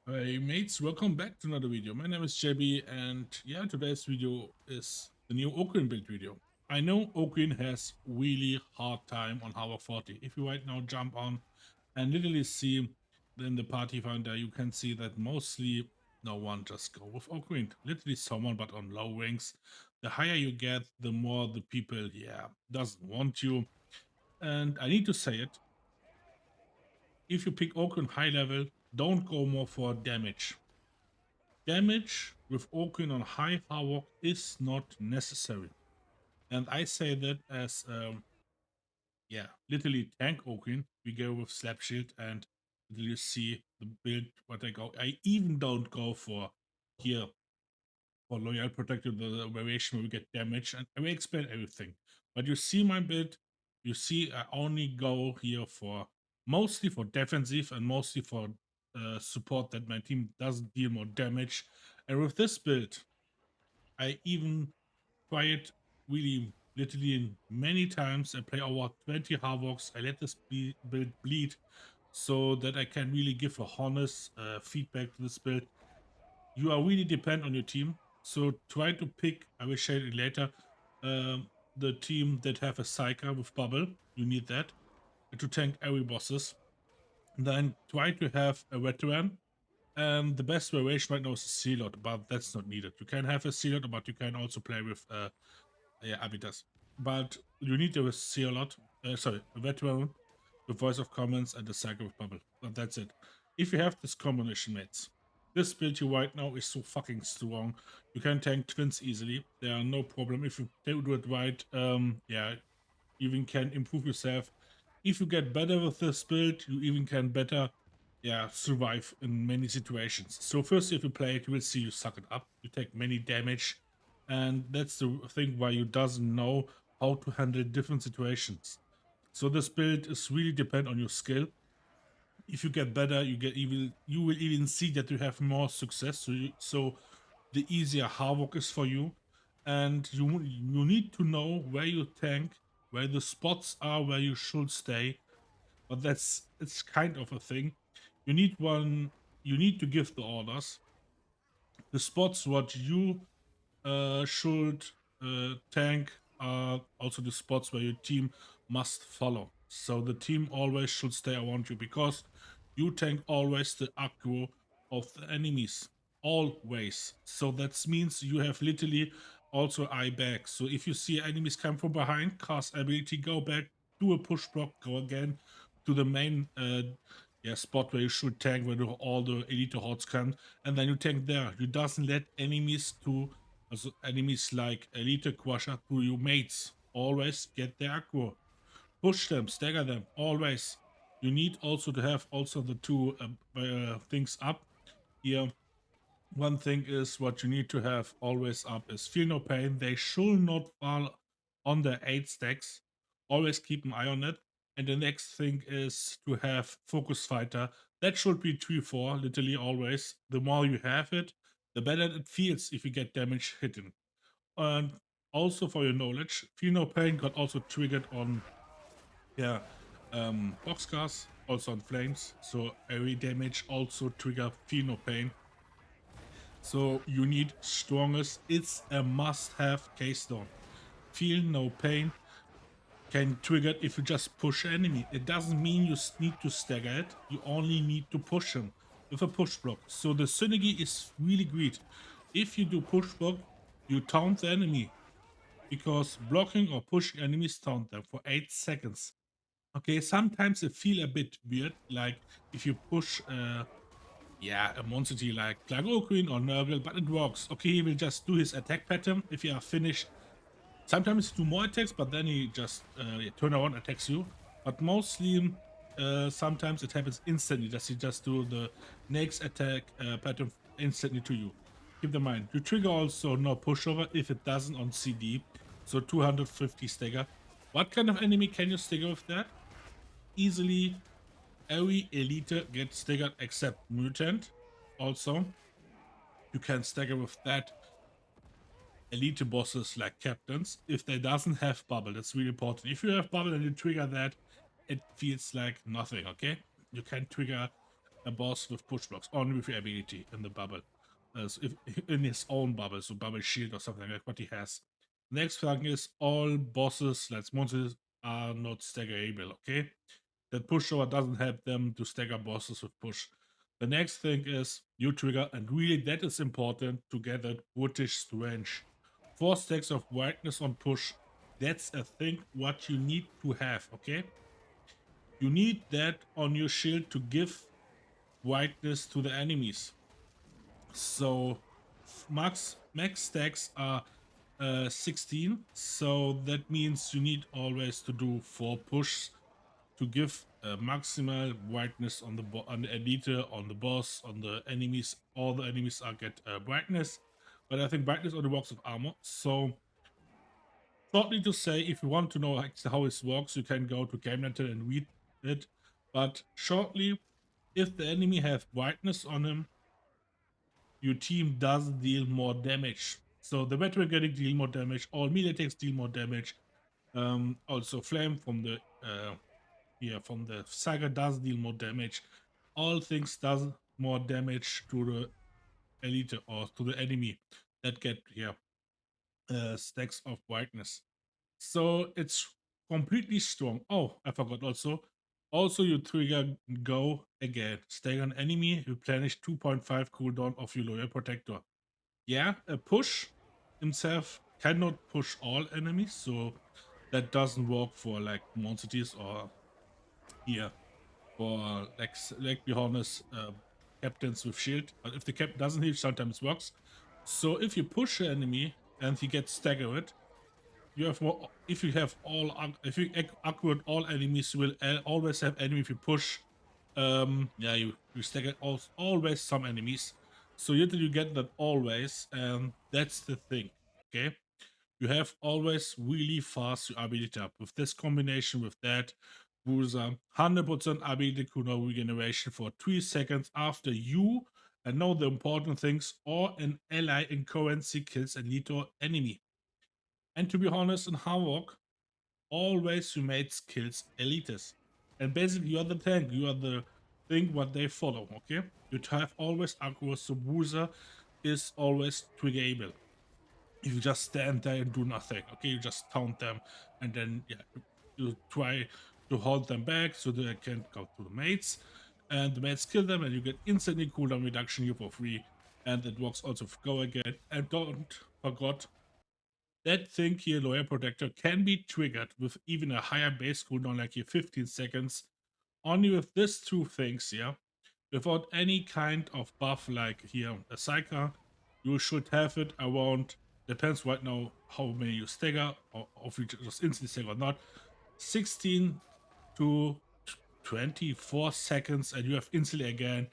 Hey mates, welcome back to another video. My name is JB and yeah, today's video is the new Ogryn build video. I know Ogryn has really hard time on Havoc 40. If you right now jump on and literally see in the party finder, you can see that mostly no one just go with Ogryn. Literally someone but on low ranks. The higher you get, the more the people, doesn't want you. And I need to say it, if you pick Ogryn high level, don't go more for damage. Damage with Ogryn on high Havoc is not necessary. And I say that as, literally tank Ogryn. We go with Slap Shield and you see the build what I go. I even don't go for here for Loyal Protector, the variation where we get damage, and I will explain everything. But you see my build, you see I only go here for mostly for defensive and mostly for support that my team doesn't deal more damage. And with this build, I even try it really literally many times. I play over 20 Havocs. I let this build bleed so that I can really give a honest feedback to this build. You are really depend on your team. So try to pick, I will share it later, the team that have a Psyker with bubble. You need that to tank every bosses. Then try to have a veteran. The best variation right now is a Sealot, but that's not needed. You can have a Sealot, but you can also play with Abitas. But you need a Sealot, a veteran with Voice of Commons and a Psyker with bubble. But that's it. If you have this combination, mates, this build you right now is so fucking strong. You can tank twins easily. There are no problem if you do it right. You even can improve yourself. If you get better with this build, you even can better, survive in many situations. So first, if you play it, you will see you suck it up. You take many damage, and that's the thing why you doesn't know how to handle different situations. So this build is really depend on your skill. If you get better, you will even see that you have more success. So the easier Havoc is for you, and you need to know where you tank, where the spots are, where you should stay. But it's kind of a thing. You need one. You need to give the orders. The spots what you should tank are also the spots where your team must follow. So the team always should stay around you because you tank always the aggro of the enemies. Always. So that means you have literally also eye back. So if you see enemies come from behind, cast ability, go back, do a push block, go again to the main spot where you should tank where all the elite hordes come, and then you tank there. You doesn't let enemies to also enemies like Elite Crusher to your mates. Always get the aggro. Push them, stagger them, always. You need also to have also the two things up here. One thing is what you need to have always up is Feel No Pain. They should not fall on the 8 stacks. Always keep an eye on it. And the next thing is to have Focus Fighter. That should be 3-4, literally always. The more you have it, the better it feels if you get damage hidden. And also for your knowledge, Feel No Pain got also triggered on boxcars, also on flames. So every damage also trigger Feel No Pain. So you need strongest. It's a must-have keystone. Feel No Pain can trigger if you just push enemy. It doesn't mean you need to stagger it. You only need to push him with a push block. So the synergy is really great. If you do push block, you taunt the enemy because blocking or pushing enemies taunt them for 8 seconds. Okay, sometimes it feel a bit weird, like if you push a monstrosity like Ogryn or Nurgle, but it works. Okay, he will just do his attack pattern if you are finished. Sometimes he do more attacks, but then he just turn around attacks you. But mostly, sometimes it happens instantly that he just do the next attack pattern instantly to you. Keep in mind, you trigger also no pushover if it doesn't on CD, so 250 stagger. What kind of enemy can you stagger with that? Easily every elite gets staggered except mutant. Also, you can stagger with that elite bosses like captains if they doesn't have bubble. That's really important. If you have bubble and you trigger that, it feels like nothing. Okay, you can trigger a boss with push blocks, only with your ability in the bubble. So if in his own bubble, so bubble shield or something like what he has. Next thing is all bosses, like monsters, are not staggerable, okay? That pushover doesn't help them to stagger bosses with push. The next thing is you trigger, and really that is important to get that brutish strange. 4 stacks of brightness on push. That's a thing what you need to have, okay? You need that on your shield to give brightness to the enemies. So max stacks are 16. So that means you need always to do 4 pushes to give maximal brightness on the elite, on the boss, on the enemies. All the enemies are get brightness, but I think brightness on the box of armor. So shortly to say, if you want to know how it works, you can go to Game Lantern and read it. But shortly, if the enemy have brightness on him, your team does deal more damage. So the veteran getting deal more damage, all melee attacks deal more damage. Also flame from the from the saga does deal more damage. All things does more damage to the elite or to the enemy that get stacks of brightness. So it's completely strong. Oh, I forgot also. Also, you trigger go again. Stagger an enemy, replenish 2.5 cooldown of your loyal protector. Yeah, a push himself cannot push all enemies, so that doesn't work for like monsters or here for like be honest, captains with shield. But if the captain doesn't heal, sometimes it works. So if you push an enemy and he gets staggered, you have more. If you have all, if you accurate all enemies, you will always have enemy. If you push, yeah, you stagger always some enemies. So you get that always, and that's the thing. Okay, you have always really fast ability up with this combination with that. Bruiser 100% ability cooldown regeneration for 3 seconds after you, and know the important things, or an ally in currency kills a lethal enemy. And to be honest, in Havoc, always your mates kills elites. And basically, you're the tank, you are the thing what they follow, okay? You have always aggro, so Bruiser is always triggerable. If you just stand there and do nothing, okay? You just taunt them, and then, yeah, you try to hold them back so they can't go to the mates. And the mates kill them, and you get instantly cooldown reduction here for free. And it works also for go again. And don't forget, that thing here, Loyal Protector, can be triggered with even a higher base cooldown, like here 15 seconds. Only with these two things here, without any kind of buff like here a Psyker, you should have it around, depends right now how many you stagger, or if you just instantly stagger or not, 16 to 24 seconds, and you have instantly again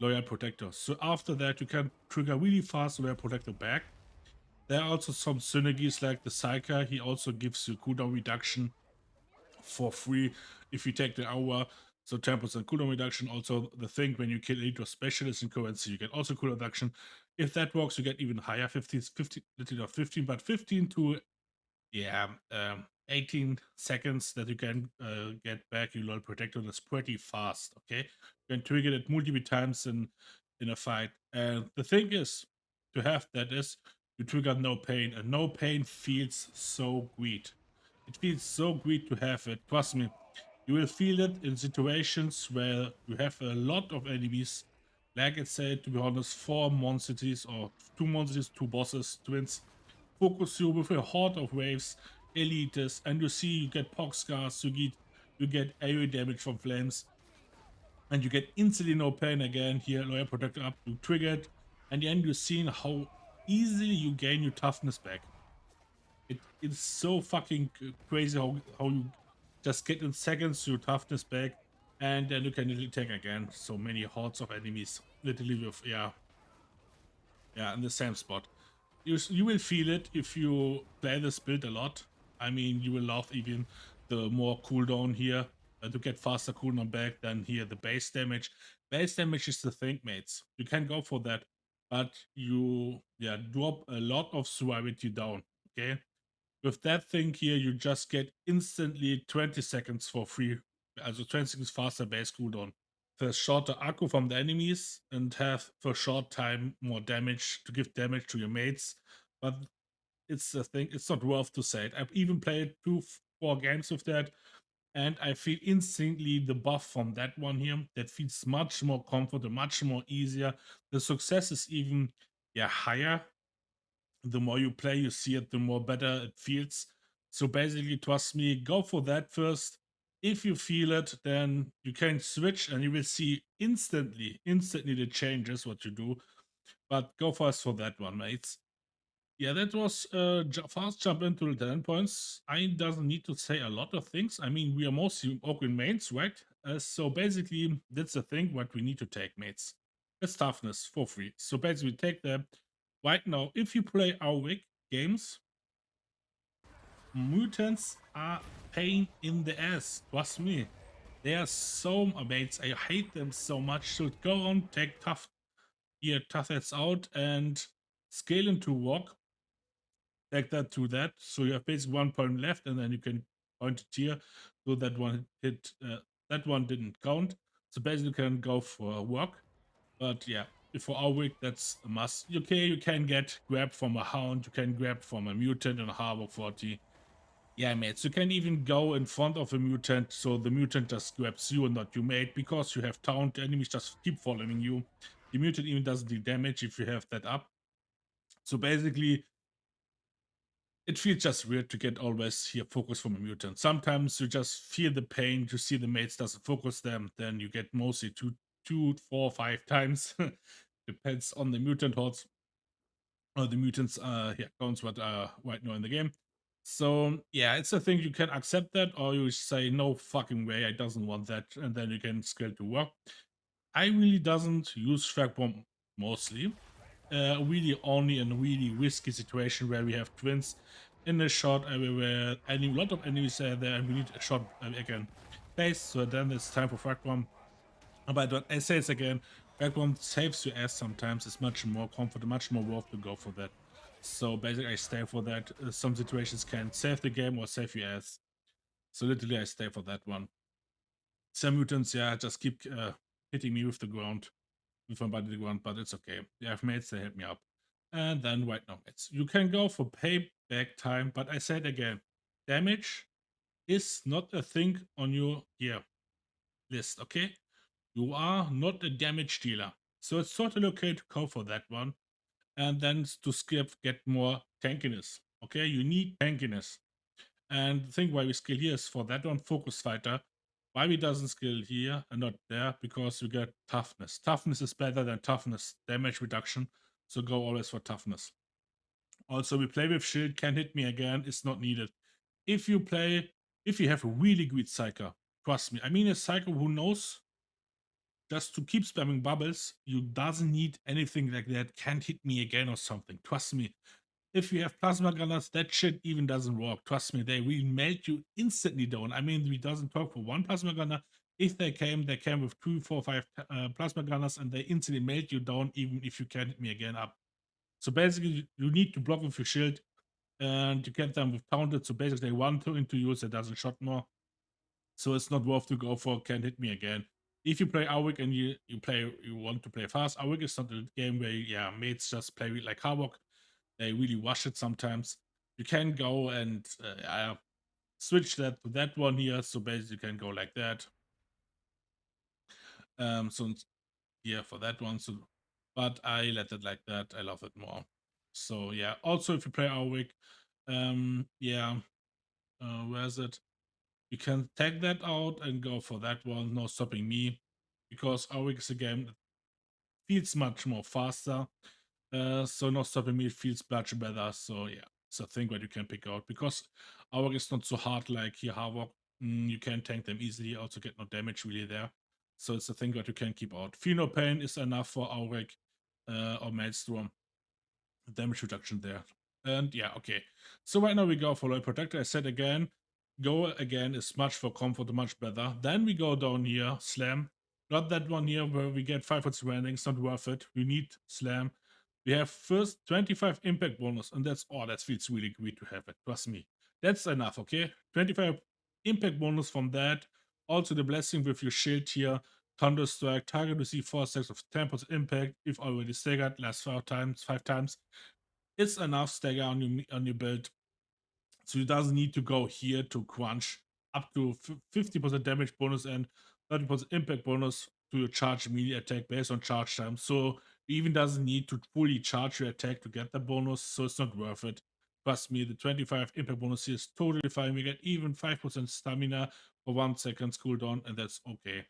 Loyal Protector. So after that, you can trigger really fast Loyal Protector back. There are also some synergies like the Psyker. He also gives you cooldown reduction for free if you take the hour. So 10% cooldown reduction. Also the thing when you kill elite or specialist in currency, you get also cooldown reduction. If that works, you get even higher, 15, little not 15, but 15 to 18 seconds that you can get back your loyal protector. That's pretty fast. Okay, you can trigger it multiple times in a fight. And the thing is, to have that is you trigger no pain, and no pain feels so great. It feels so great to have it. Trust me, you will feel it in situations where you have a lot of enemies. Like I said, to be honest, 4 monsters or 2 monsters, 2 bosses, twins, focus you with a horde of waves, elites, and you see you get pox scars, you get area damage from flames, and you get instantly no pain again. Here, loyal protector up, you trigger it, and then you're seeing how easily you gain your toughness back. It's so fucking crazy how you just get in seconds your toughness back, and then you can literally tank again. So many hordes of enemies, literally with in the same spot. You will feel it if you play this build a lot. I mean, you will love even the more cooldown here to get faster cooldown back than here the base damage. Base damage is the thing, mates. You can go for that, but you drop a lot of survivability down. Okay, with that thing here, you just get instantly 20 seconds for free. Also 20 seconds faster base cooldown. the shorter acco from the enemies and have for a short time more damage to give damage to your mates. But it's a thing, it's not worth to say it. I've even played 4 games with that, and I feel instantly the buff from that one here. That feels much more comfortable, much more easier. The success is even higher. The more you play, you see it, the more better it feels. So basically, trust me, go for that first. If you feel it, then you can switch and you will see instantly the changes what you do. But go first for that one, mates. Yeah, that was fast jump into the 10 points. I doesn't need to say a lot of things. I mean, we are mostly Ogryn mains, right? So basically, that's the thing what we need to take, mates. It's toughness for free. So basically, take that right now. If you play Havoc games, mutants are pain in the ass. Trust me. They are so mates. I hate them so much. So go on, take tough heads out and scale into walk. Take that to that. So you have basically 1 point left, and then you can point it here. So that one hit. That one didn't count. So basically, you can go for a walk. But yeah, for our week, that's a must. Okay, you can get grab from a hound. You can grab from a mutant in a Havoc 40. Yeah, mates. You can even go in front of a mutant, so the mutant just grabs you and not you, mate, because you have taunt. The enemies just keep following you. The mutant even doesn't do damage if you have that up. So basically, it feels just weird to get always here focus from a mutant. Sometimes you just feel the pain, you see the mates doesn't focus them, then you get mostly two, 4, 5 times. Depends on the mutant hordes or the mutants counts what are right now in the game. So yeah, it's a thing you can accept that, or you say no fucking way, I doesn't want that, and then you can scale to work. I really doesn't use Shrek Bomb mostly. Really only in a really risky situation where we have twins in a short area where a lot of enemies are there and we need a short again base. So then it's time for frag bomb. But what I say it again, frag bomb saves your ass sometimes. It's much more comfortable, much more worth to go for that. So basically, I stay for that. Some situations can save the game or save your ass. So literally, I stay for that one. Some mutants, just keep hitting me with the ground with my body to the ground, but it's okay. You have mates, they help me up. And then right now, mates. You can go for payback time, but I said again, damage is not a thing on your list, okay? You are not a damage dealer. So it's totally okay to go for that one. And then to skip, get more tankiness. Okay, you need tankiness. And the thing why we skill here is for that one, focus fighter. Why we doesn't skill here and not there? Because we get toughness. Toughness is better than toughness damage reduction. So go always for toughness. Also, we play with shield, can hit me again, it's not needed. If you have a really good psyker, trust me. I mean a psyker who knows just to keep spamming bubbles, you doesn't need anything like that, can't hit me again or something. Trust me. If you have plasma gunners, that shit even doesn't work. Trust me, they will melt you instantly down. I mean, we doesn't talk for one plasma gunner. If they came with 2, 4, 5 plasma gunners, and they instantly melt you down, even if you can't hit me again up. So basically, you need to block with your shield, and you get them with taunted. So basically, they want to into use, it doesn't shot more. So it's not worth to go for can't hit me again. If you play Havoc and you want to play fast, Havoc is not a game where mates just play like Havoc. They really wash it sometimes. You can go and switch that to that one here. So basically, you can go like that. So yeah, for that one. So, but I let it like that. I love it more. So yeah. Also, if you play Havoc, where's it? You can take that out and go for that one. No stopping me, because Havoc is a game that feels much more faster. So not stopping me feels much better. So yeah, it's a thing that you can pick out because Havoc is not so hard like here Havoc. You can tank them easily, also get no damage really there. So it's a thing that you can keep out. Feel no pain is enough for Havoc or Maelstrom. Damage reduction there. And yeah, okay. So right now we go for Loyal Protector. I said again, go again is much for comfort, much better. Then we go down here, Slam. Not that one here where we get 5 hits surrounding, it's not worth it. We need Slam. We have first 25 impact bonus, and that feels really great to have it. Trust me. That's enough, okay? 25 impact bonus from that. Also the blessing with your shield here. Thunder Strike, target receive 4 stacks of 10% impact if already staggered, last 5 times. It's enough stagger on your build. So it doesn't need to go here to crunch up to 50% damage bonus and 30% impact bonus to your charge melee attack based on charge time. So it even doesn't need to fully charge your attack to get the bonus, so it's not worth it. Trust me, the 25 impact bonus here is totally fine. We get even 5% stamina for 1 second cooldown, and that's okay.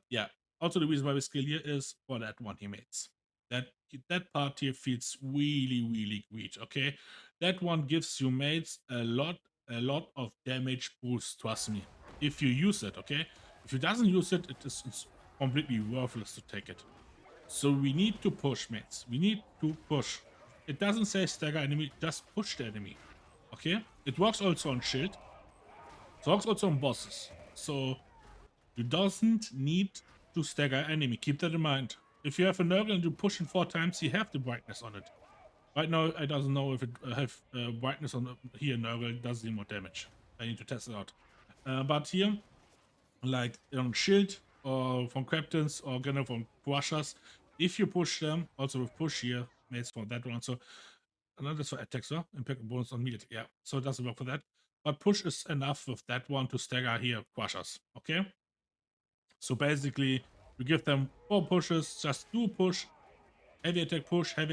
Yeah. Also, the reason why we scale here is for that one he mates. That part here feels really, really great. Okay, that one gives you mates a lot of damage boost. Trust me, if you use it. Okay, if you doesn't use it, it's completely worthless to take it. So we need to push, mates. We need to push. It doesn't say stagger enemy, just push the enemy. Okay, it works also on shield. It works also on bosses. So you doesn't need to stagger enemy. Keep that in mind. If you have a Nurgle and you push it 4 times, you have the brightness on it. Right now, I doesn't know if it have brightness on here. Nurgle does more damage. I need to test it out. But here, like on shield or from captains or general from crushers, if you push them, also with push here, mates for that one. So another for attacks, so impact bonus on melee. Yeah, so it doesn't work for that. But push is enough with that one to stagger here crushers. Okay. So basically, you give them 4 pushes, just do push, heavy attack, push, light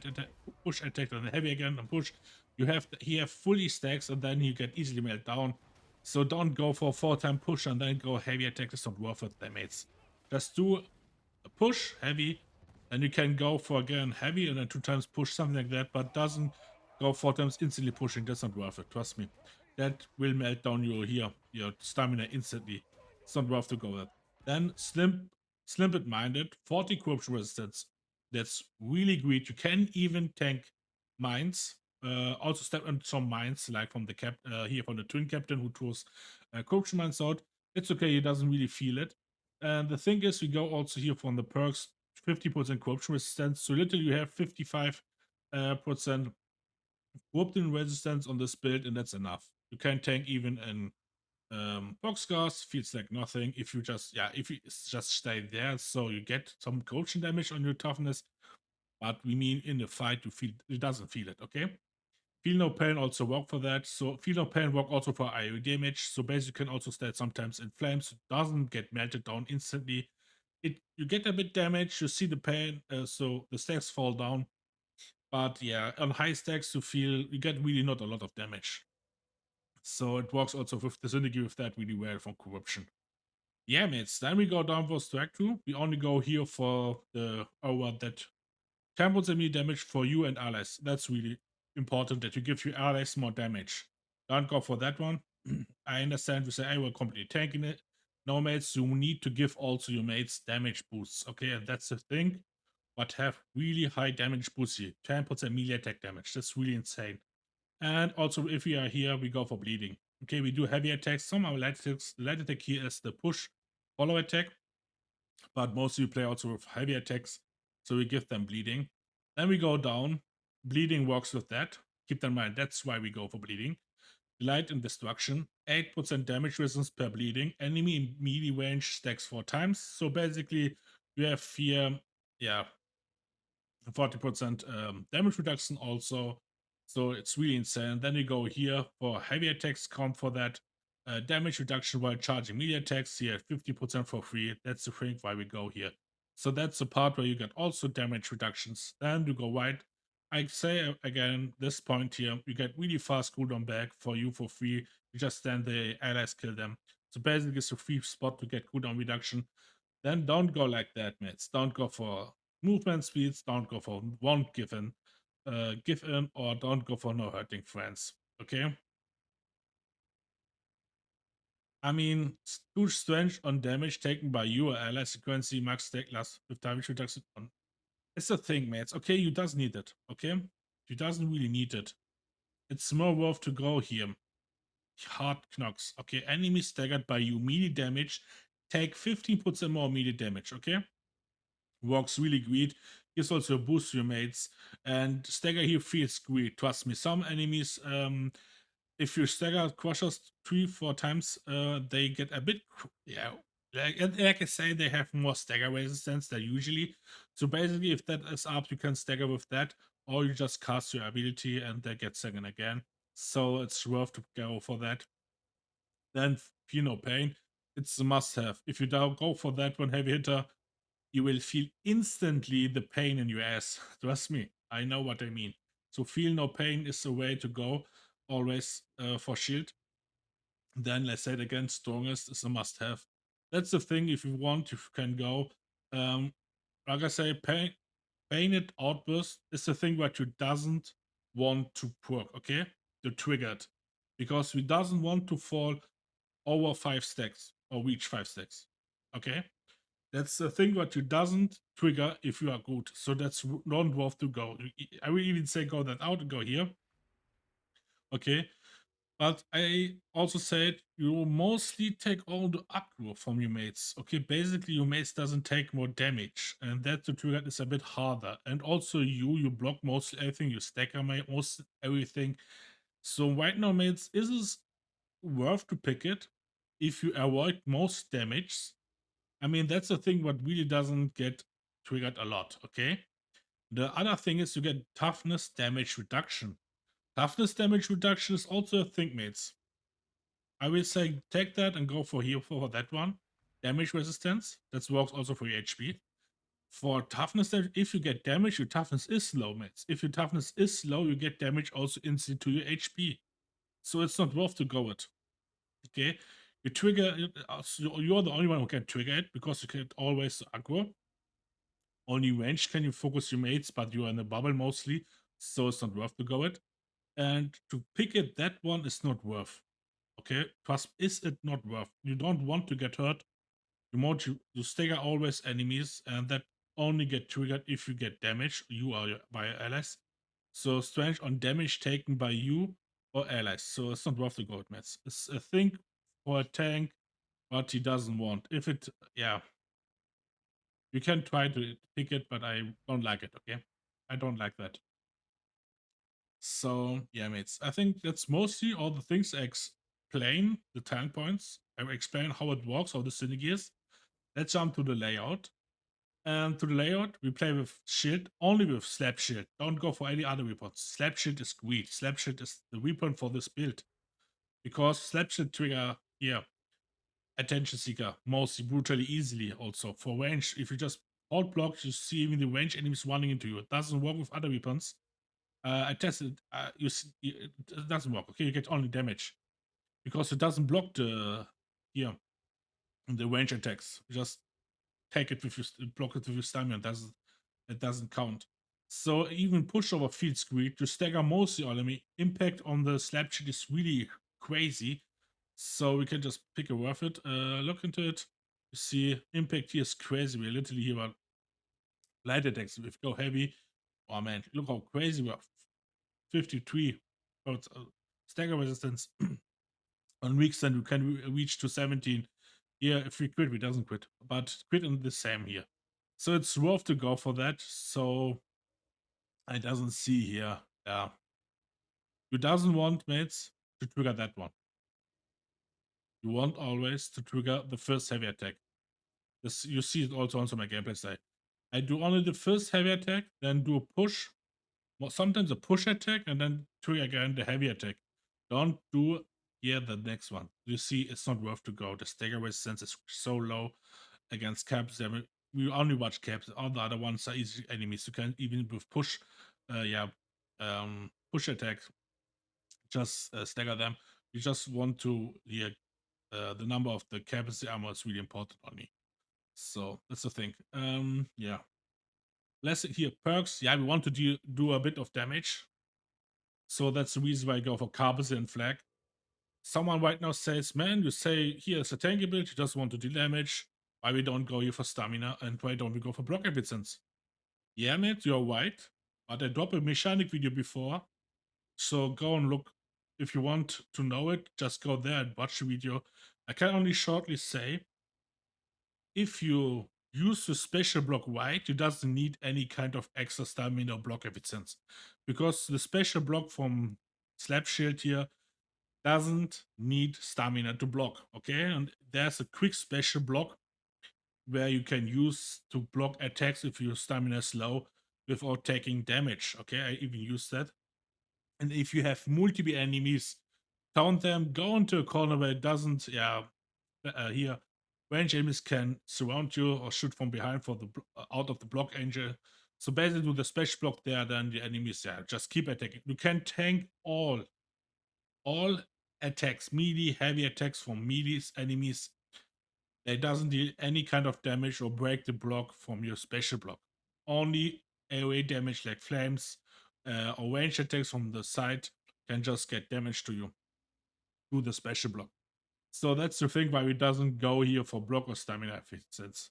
attack, push, attack, and heavy again, and push. You have here fully stacks, and then you get easily melt down. So don't go for 4-time push and then go heavy attack. It's not worth it, mates. Just do a push, heavy, and you can go for again heavy and then 2 times push, something like that, but doesn't go 4 times instantly pushing. That's not worth it, trust me. That will melt down your stamina instantly. It's not worth to go with. Then slim it minded, 40 corruption resistance. That's really great. You can even tank mines. Also step on some mines, like from the here from the twin captain who throws corruption mines out. It's okay, he doesn't really feel it. And the thing is, we go also here from the perks, 50% corruption resistance. So literally you have 55% corruption resistance on this build, and that's enough. You can tank even in boxcars, feels like nothing. If you just just stay there, so you get some corruption damage on your toughness. But we mean in the fight, it doesn't feel it, okay? Feel no pain also work for that. So feel no pain work also for IO damage. So basically you can also stay sometimes in flames. It doesn't get melted down instantly. You get a bit damage, you see the pain, so the stacks fall down. But yeah, on high stacks you get really not a lot of damage. So it works also with the synergy with that really well from corruption. Yeah, mates. Then we go down for Strike 2. We only go here for the hour that 10% enemy damage for you and allies. That's really important that you give your allies more damage. Don't go for that one. I understand you say I will completely tanking it. No, mates, you need to give also your mates damage boosts. Okay, and that's the thing. But have really high damage boosts here. 10% melee attack damage. That's really insane. And also, if we are here, we go for bleeding. Okay, we do heavy attacks. Some are light attacks. The light attack here is the push follow attack, but mostly we play also with heavy attacks, so we give them bleeding. Then we go down. Bleeding works with that. Keep that in mind. That's why we go for bleeding. Light and destruction. 8% damage resistance per bleeding. Enemy in melee range stacks 4 times. So basically, you have here, yeah, 40% damage reduction also. So it's really insane. Then you go here for heavy attacks, count for that. Damage reduction while charging melee attacks here, 50% for free. That's the thing why we go here. So that's the part where you get also damage reductions. Then you go right. I say again, this point here, you get really fast cooldown back for you for free. You just stand the allies, kill them. So basically, it's a free spot to get cooldown reduction. Then don't go like that, mates. Don't go for movement speeds. Don't go for won't give in, or don't go for no hurting friends. Okay. I mean, too strange on damage taken by you or ally sequence max take last with damage reduction on. It's a thing, mates. Okay, you doesn't need it. Okay, you doesn't really need it. It's more worth to go here. Hard knocks. Okay, enemies staggered by you melee damage take 15% more melee damage. Okay, works really great. Gives also a boost to your mates, and stagger here feels great. Trust me. Some enemies, if you stagger crushers 3-4 times, they get a bit like I say, they have more stagger resistance than usually. So basically, if that is up, you can stagger with that, or you just cast your ability and they get second again. So it's worth to go for that. Then feel no pain. It's a must-have. If you don't go for that one heavy hitter, you will feel instantly the pain in your ass. Trust me, I know what I mean. So feel no pain is the way to go, always for shield. Then let's say it again, strongest is a must-have. That's the thing. If you want, you can go. Um, like I say, painted outburst is the thing that you doesn't want to perk. Okay, to trigger it, because we doesn't want to fall over 5 stacks or reach 5 stacks. Okay, that's the thing that you doesn't trigger if you are good. So that's not worth to go. I will even say go that out and go here. Okay, but I also said you mostly take all the aggro from your mates. Okay, basically your mates doesn't take more damage, and that to trigger is a bit harder. And also you block most everything, you stacker most everything. So right now, mates, is it worth to pick it if you avoid most damage? I mean, that's the thing what really doesn't get triggered a lot. Okay, the other thing is you get toughness damage reduction. Toughness damage reduction is also a thing, mates. I will say take that and go for here for that one. Damage resistance. That works also for your HP. For toughness, if you get damage, your toughness is low, mates. If your toughness is low, you get damage also instantly to your HP. So it's not worth to go it. Okay. You trigger you're the only one who can trigger it because you can always aggro. Only range can you focus your mates, but you are in a bubble mostly, so it's not worth to go it. And to pick it, that one is not worth. Okay, trust, is it not worth? You don't want to get hurt. You want to stagger always enemies, and that only get triggered if you get damage. You are by allies. So strange on damage taken by you or allies. So it's not worth the gold mats. It's a thing for a tank, but he doesn't want. If it, yeah, you can try to pick it, but I don't like it. Okay, I don't like that. So yeah, mates, I think that's mostly all the things I explain the tank points. I explain how it works, how the synergy is. Let's jump to the layout. And to the layout, we play with shield, only with slap shield. Don't go for any other weapons. Slap shield is great. Slap shield is the weapon for this build. Because slap shield trigger here, attention seeker, mostly brutally easily also. For range, if you just hold block, you see even the range enemies running into you. It doesn't work with other weapons. I tested. You see, it doesn't work. Okay, you get only damage because it doesn't block here the range attacks. You just take it with your block it with your stamina. It doesn't count. So even pushover feels great. To stagger most of the enemy, impact on the slap shit is really crazy. So we can just pick a worth it. Look into it. You see, impact here is crazy. We're literally here about light attacks. If we go heavy, oh man, look how crazy we are. 53. Oh, stagger resistance on weeks, then we can reach to 17. Here, if we quit, we doesn't quit, but quit in the same here. So it's worth to go for that. So I doesn't see here. Yeah, you doesn't want mates to trigger that one. You want always to trigger the first heavy attack. This you see it also on my gameplay side. I do only the first heavy attack, then do a push, sometimes a push attack, and then trigger again the heavy attack. Don't do here the next one. You see, it's not worth to go. The stagger resistance is so low against caps. We only watch caps. All the other ones are easy enemies. You can even with push, push attack, just stagger them. You just want to here. The number of the capacity armor is really important on me. So that's the thing. Yeah. Let's here perks. Yeah, we want to do a bit of damage. So that's the reason why I go for Carbon and Flag. Someone right now says, man, you say here's a tanky build, you just want to do damage. Why we don't go here for stamina and why don't we go for block efficiency? Yeah, mate, you're right. But I dropped a mechanic video before. So go and look. If you want to know it, just go there and watch the video. I can only shortly say, if you use the special block right, you doesn't need any kind of extra stamina or block efficiency. Because the special block from Slap Shield here doesn't need stamina to block, okay? And there's a quick special block where you can use to block attacks if your stamina is low without taking damage. Okay, I even use that. And if you have multiple enemies, count them, go into a corner where it doesn't, here, range enemies can surround you or shoot from behind for the out of the block angel. So basically, with the special block there, then the enemies, just keep attacking. You can tank all attacks, melee, heavy attacks from melee enemies. It doesn't deal any kind of damage or break the block from your special block. Only AoE damage like flames or range attacks from the side can just get damage to you through the special block. So that's the thing why we doesn't go here for block or stamina efficiency.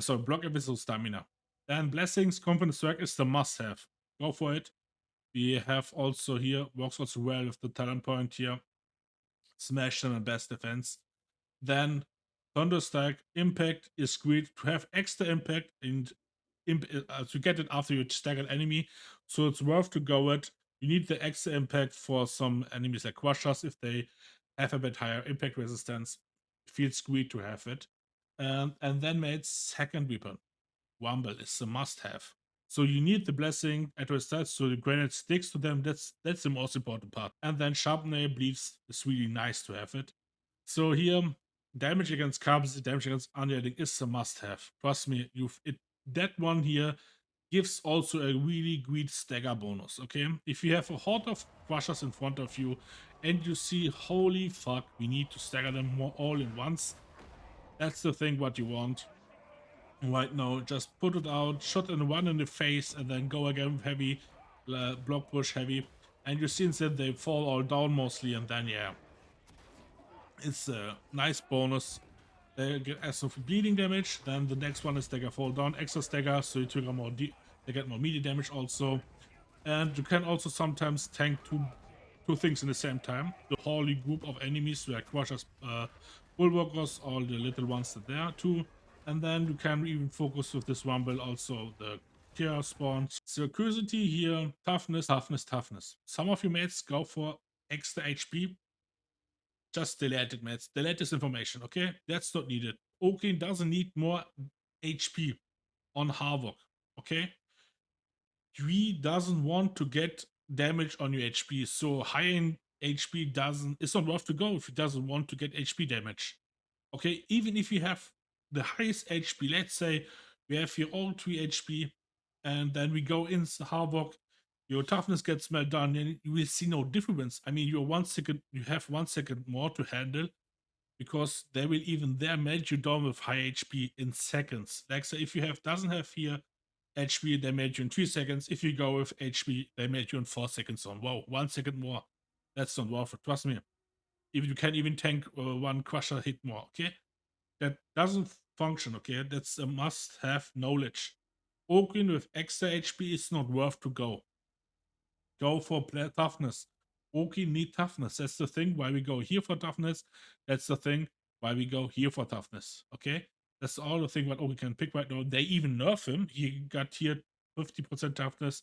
So block episode stamina. Then blessings, confidence strike is the must-have. Go for it. We have also here, works also well with the talent point here. Smash them and best defense. Then Thunderstrike impact is great to have extra impact and to get it after you stagger an enemy. So it's worth to go it. You need the extra impact for some enemies like Crushers if they have a bit higher impact resistance. It feels great to have it. And then made second weapon. Wumble is a must-have. So you need the blessing at your stats so the grenade sticks to them. That's the most important part. And then sharp nail bleeds is really nice to have it. So here, damage against carbs, damage against undeading is a must-have. Trust me, that one here gives also a really great stagger bonus. Okay, if you have a horde of crushers in front of you, and you see, holy fuck, we need to stagger them more all in once. That's the thing what you want right now. Just put it out, shot and one in the face, and then go again with heavy block push heavy, and you see that they fall all down mostly, and then it's a nice bonus. They get extra bleeding damage. Then the next one is they fall down, extra stagger, so you trigger more. They get more melee damage also, and you can also sometimes tank two things in the same time. The holy group of enemies like crushers, bulwarkers, all the little ones that there too, and then you can even focus with this rumble also the chaos spawns. So curiosity here, toughness, toughness, toughness. Some of you mates go for extra HP. Just delete it, mates. Delete this information, okay? That's not needed. Ogryn doesn't need more HP on Havoc, okay? He doesn't want to get damage on your HP, so high in HP it's not worth to go if he doesn't want to get HP damage. Okay, even if you have the highest HP, let's say we have here all 3 HP, and then we go in Havoc, your toughness gets melted down, and you will see no difference. I mean, you have 1 second more to handle because they will even there melt you down with high HP in seconds. Like, so if you doesn't have here HP, they made you in 3 seconds. If you go with HP, they made you in 4 seconds on. Wow, 1 second more. That's not worth it. Trust me. If you can even tank 1 crusher hit more, okay? That doesn't function, okay? That's a must-have knowledge. Ogryn with extra HP is not worth to go. Go for toughness. Ogryn need toughness. That's the thing why we go here for toughness. That's the thing why we go here for toughness, okay? That's all the thing what Ogryn can pick right now. They even nerf him. He got here 50% toughness,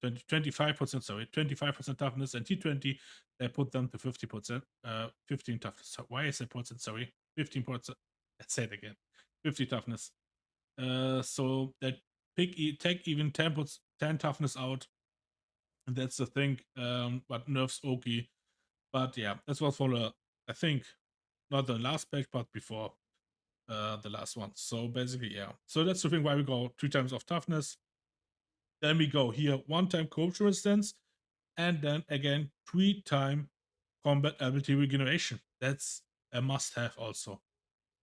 25%, sorry, 25% toughness, and T20, they put them to 50%, 15 toughness. So why is that percent? Sorry, 15%. Let's say it again. 50 toughness. So that take even 10 toughness out. And that's the thing, what nerfs Oki. But yeah, that was for I think, not the last patch, but before the last one. So basically, yeah. So that's the thing why we go 3 times of toughness. Then we go here 1 time corruption resistance, and then again 3 time combat ability regeneration. That's a must-have also.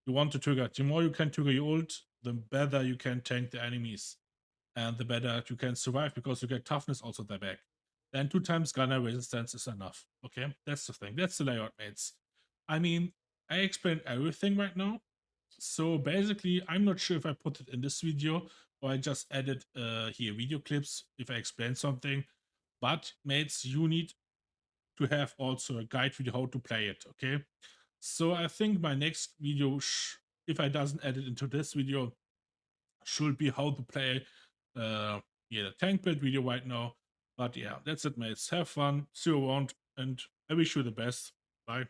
You want to trigger. The more you can trigger your ult, the better you can tank the enemies. And the better you can survive because you get toughness also there back. Then 2 times gunner resistance is enough. Okay, that's the thing. That's the layout, mates. I mean, I explained everything right now. So basically, I'm not sure if I put it in this video or I just added here video clips if I explain something. But mates, you need to have also a guide video how to play it. Okay, so I think my next video, if I doesn't add it into this video, should be how to play the tank build video right now. But yeah, that's it, mates. Have fun, see you around, and I wish you the best. Bye.